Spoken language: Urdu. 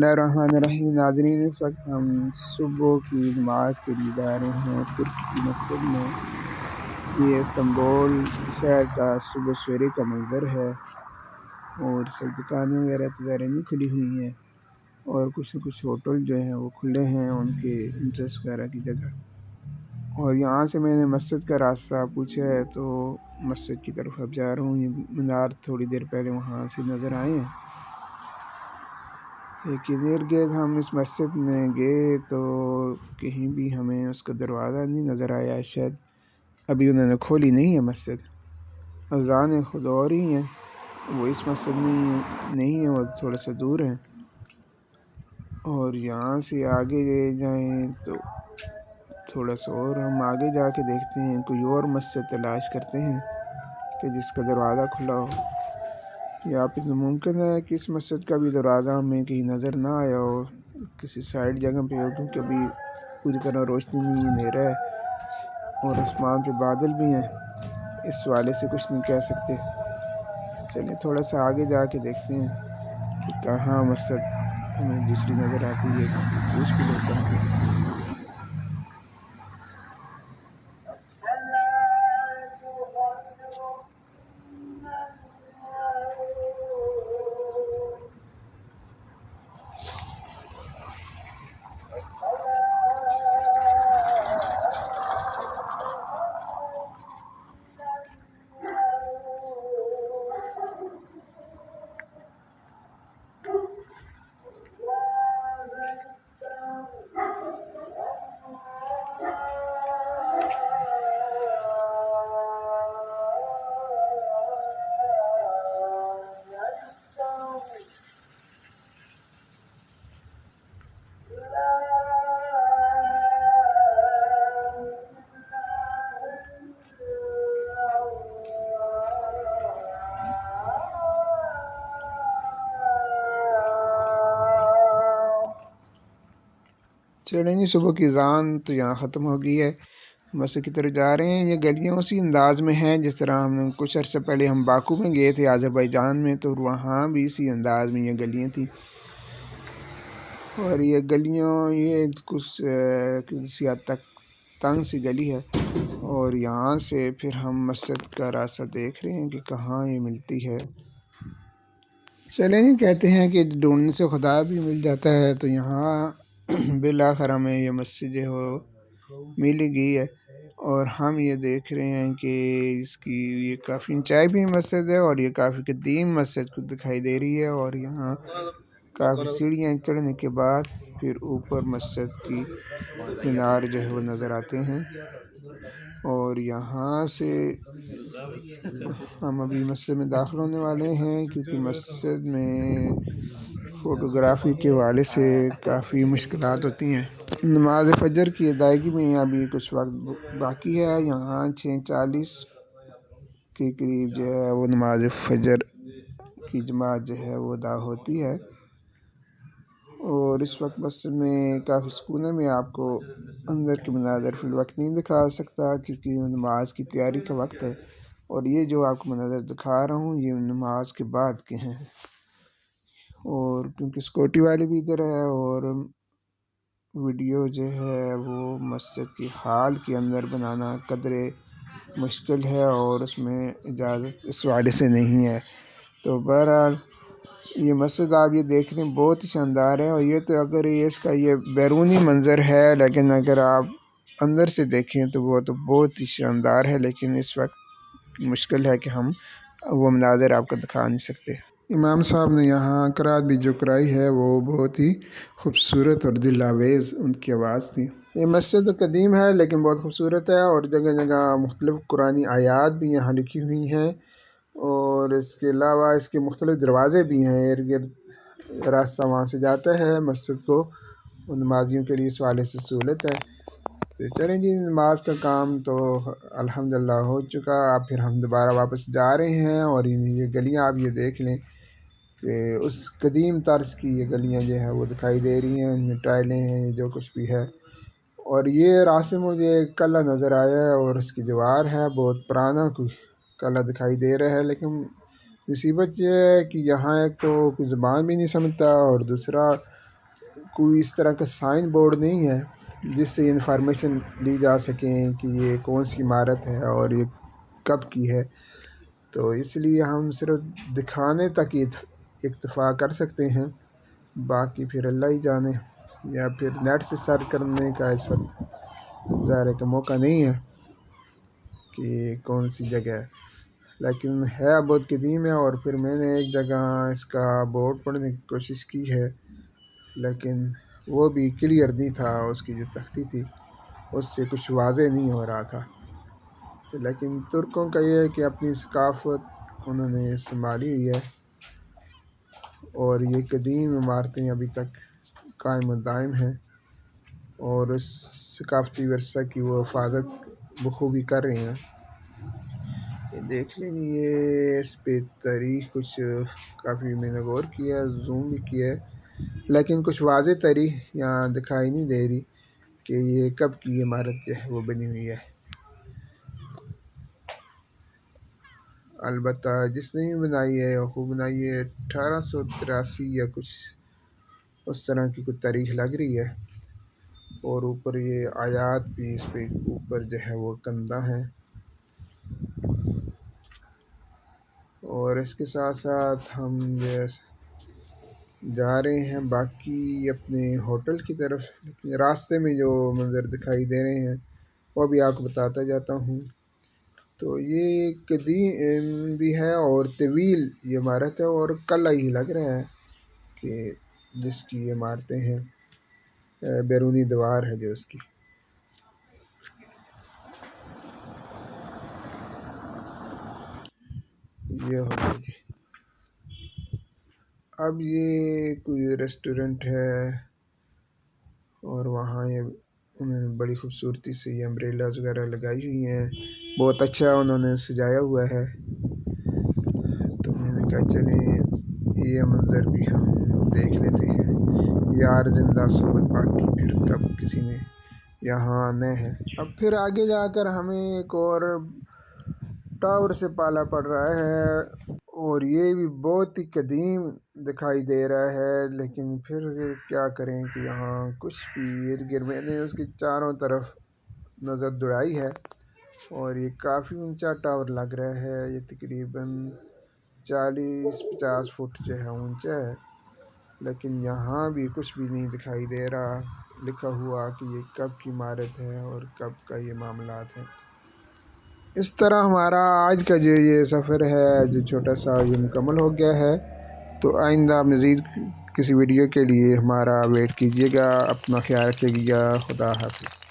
الرحمن الرحیم۔ ناظرین، اس وقت ہم صبح کی نماز کے لیے جا رہے ہیں ترکی کی مسجد میں۔ یہ استنبول شہر کا صبح سویرے کا منظر ہے، اور سب دکانیں وغیرہ تو ظاہر نہیں کھلی ہوئی ہیں، اور کچھ نہ کچھ ہوٹل جو ہیں وہ کھلے ہیں ان کے انٹرسٹ وغیرہ کی جگہ۔ اور یہاں سے میں نے مسجد کا راستہ پوچھا ہے تو مسجد کی طرف اب جا رہا ہوں۔ یہ مینار تھوڑی دیر پہلے وہاں سے نظر آئے ہیں، لیکن ارد گرد ہم اس مسجد میں گئے تو کہیں بھی ہمیں اس کا دروازہ نہیں نظر آیا۔ شاید ابھی انہوں نے کھولی نہیں ہے مسجد، اذانیں خود اور ہی ہیں، وہ اس مسجد میں نہیں ہے، وہ تھوڑا سا دور ہیں۔ اور یہاں سے آگے جائیں تو تھوڑا سا اور ہم آگے جا کے دیکھتے ہیں، کوئی اور مسجد تلاش کرتے ہیں کہ جس کا دروازہ کھلا ہو۔ یا پھر ممکن ہے کہ اس مسجد کا بھی دروازہ ہمیں کہیں نظر نہ آیا ہو، کسی سائڈ جگہ پہ ہو، کیونکہ ابھی پوری طرح روشنی نہیں ہے، اندھیرا ہے، اور آسمان پہ بادل بھی ہیں، اس والے سے کچھ نہیں کہہ سکتے۔ چلیں تھوڑا سا آگے جا کے دیکھتے ہیں کہ کہاں مسجد ہمیں دوسری نظر آتی ہے، پوچھ بھی لیتا ہوں۔ چلیں جی، صبح کی اذان تو یہاں ختم ہو گئی ہے، مسجد کی طرف جا رہے ہیں۔ یہ گلیاں اسی انداز میں ہیں جس طرح ہم نے کچھ عرصہ پہلے ہم باکو میں گئے تھے، آذربائیجان میں، تو وہاں بھی اسی انداز میں یہ گلیاں تھیں۔ اور یہ گلیاں یہ کچھ کسی حد تک تنگ سی گلی ہے، اور یہاں سے پھر ہم مسجد کا راستہ دیکھ رہے ہیں کہ کہاں یہ ملتی ہے۔ چلیں جی، کہتے ہیں کہ ڈھونڈنے سے خدا بھی مل جاتا ہے، تو یہاں بالآخر ہمیں یہ مسجد جو مل گئی ہے، اور ہم یہ دیکھ رہے ہیں کہ اس کی یہ کافی اونچائی بھی مسجد ہے، اور یہ کافی قدیم مسجد کو دکھائی دے رہی ہے، اور یہاں کافی سیڑھیاں چڑھنے کے بعد پھر اوپر مسجد کی مینار جو ہے وہ نظر آتے ہیں۔ اور یہاں سے ہم ابھی مسجد میں داخل ہونے والے ہیں، کیونکہ مسجد میں فوٹوگرافی کے حوالے سے کافی مشکلات ہوتی ہیں۔ نماز فجر کی ادائیگی میں ابھی کچھ وقت باقی ہے، یہاں 6:40 کے قریب جو ہے وہ نماز فجر کی جماعت جو ہے وہ ادا ہوتی ہے۔ اور اس وقت مسجد میں کافی سکون ہے، میں آپ کو اندر کے مناظر فی الوقت نہیں دکھا سکتا کیونکہ نماز کی تیاری کا وقت ہے، اور یہ جو آپ کو مناظر دکھا رہا ہوں یہ نماز کے بعد کے ہیں، اور کیونکہ سیکورٹی والے بھی ادھر ہے، اور ویڈیو جو ہے وہ مسجد کی ہال کے اندر بنانا قدرے مشکل ہے، اور اس میں اجازت اس والے سے نہیں ہے۔ تو بہرحال یہ مسجد آپ یہ دیکھ رہے ہیں بہت ہی شاندار ہے، اور یہ تو اگر یہ اس کا یہ بیرونی منظر ہے، لیکن اگر آپ اندر سے دیکھیں تو وہ تو بہت ہی شاندار ہے، لیکن اس وقت مشکل ہے کہ ہم وہ مناظر آپ کو دکھا نہیں سکتے۔ امام صاحب نے یہاں قرات بھی جو کرائی ہے وہ بہت ہی خوبصورت اور دل آویز ان کی آواز تھی۔ یہ مسجد قدیم ہے لیکن بہت خوبصورت ہے، اور جگہ جگہ مختلف قرآنی آیات بھی یہاں لکھی ہوئی ہیں، اور اس کے علاوہ اس کے مختلف دروازے بھی ہیں، ارد گرد راستہ وہاں سے جاتا ہے مسجد کو، نمازیوں کے لیے اس والے سے سہولت ہے۔ تو چلیں جی، نماز کا کام تو الحمدللہ ہو چکا، اب پھر ہم دوبارہ واپس جا رہے ہیں، اور یہ گلیاں آپ یہ دیکھ لیں کہ اس قدیم طرز کی یہ گلیاں جو ہیں وہ دکھائی دے رہی ہیں، ان میں ٹائلیں ہیں، جو کچھ بھی ہے۔ اور یہ راستے مجھے ایک قلعہ نظر آیا ہے، اور اس کی دیوار ہے بہت پرانا، کوئی قلعہ دکھائی دے رہا ہے، لیکن مصیبت یہ ہے کہ یہاں ایک تو کوئی زبان بھی نہیں سمجھتا، اور دوسرا کوئی اس طرح کا سائن بورڈ نہیں ہے جس سے انفارمیشن لی جا سکیں کہ یہ کون سی عمارت ہے اور یہ کب کی ہے، تو اس لیے ہم صرف دکھانے تک اکتفا کر سکتے ہیں، باقی پھر اللہ ہی جانے، یا پھر نیٹ سے سرچ کرنے کا اس وقت ظاہر کا موقع نہیں ہے کہ کون سی جگہ ہے، لیکن ہے بہت قدیم ہے۔ اور پھر میں نے ایک جگہ اس کا بورڈ پڑھنے کی کوشش کی ہے، لیکن وہ بھی کلیئر نہیں تھا، اس کی جو تختی تھی اس سے کچھ واضح نہیں ہو رہا تھا۔ لیکن ترکوں کا یہ ہے کہ اپنی ثقافت انہوں نے سنبھالی ہوئی ہے، اور یہ قدیم عمارتیں ابھی تک قائم و دائم ہیں، اور اس ثقافتی ورثہ کی وہ حفاظت بخوبی کر رہے ہیں۔ یہ دیکھ لیں، یہ اس پہ تاریخ کچھ کافی میں نے غور کیا، زوم بھی کیا ہے، لیکن کچھ واضح تاریخ یہاں دکھائی نہیں دے رہی کہ یہ کب کی عمارت جو ہے وہ بنی ہوئی ہے۔ البتہ جس نے بھی بنائی ہے وہ بنائی ہے 1883 یا کچھ اس طرح کی کوئی تاریخ لگ رہی ہے، اور اوپر یہ آیات بھی اس پہ اوپر جو ہے وہ کندہ ہیں۔ اور اس کے ساتھ ساتھ ہم جا رہے ہیں باقی اپنے ہوٹل کی طرف، لیکن راستے میں جو منظر دکھائی دے رہے ہیں وہ بھی آپ کو بتاتا جاتا ہوں۔ تو یہ قدیم بھی ہے اور طویل یہ عمارت ہے، اور قلعہ ہی لگ رہا ہے کہ جس کی عمارتیں ہیں، بیرونی دیوار ہے جو اس کی۔ یہ ہوگا جی، اب یہ کوئی ریسٹورنٹ ہے، اور وہاں یہ انہوں نے بڑی خوبصورتی سے یہ امبریلاز وغیرہ لگائی ہوئی ہیں، بہت اچھا انہوں نے سجایا ہوا ہے۔ تو میں نے کہا چلیں یہ منظر بھی ہم دیکھ لیتے ہیں، یار زندہ صحبت باقی، پھر کب کسی نے یہاں آنا ہے۔ اب پھر آگے جا کر ہمیں ایک اور ٹاور سے پالا پڑ رہا ہے، اور یہ بھی بہت ہی قدیم دکھائی دے رہا ہے، لیکن پھر کیا کریں کہ یہاں کچھ بھی ارد گرد میں نے اس کی چاروں طرف نظر دوڑائی ہے، اور یہ کافی اونچا ٹاور لگ رہا ہے، یہ تقریباً 40-50 فٹ جو ہے اونچا ہے، لیکن یہاں بھی کچھ بھی نہیں دکھائی دے رہا لکھا ہوا کہ یہ کب کی عمارت ہے اور کب کا یہ معاملات ہیں۔ اس طرح ہمارا آج کا جو یہ سفر ہے جو چھوٹا سا یہ مکمل ہو گیا ہے۔ تو آئندہ مزید کسی ویڈیو کے لیے ہمارا ویٹ کیجیے گا، اپنا خیال رکھیے گا، خدا حافظ۔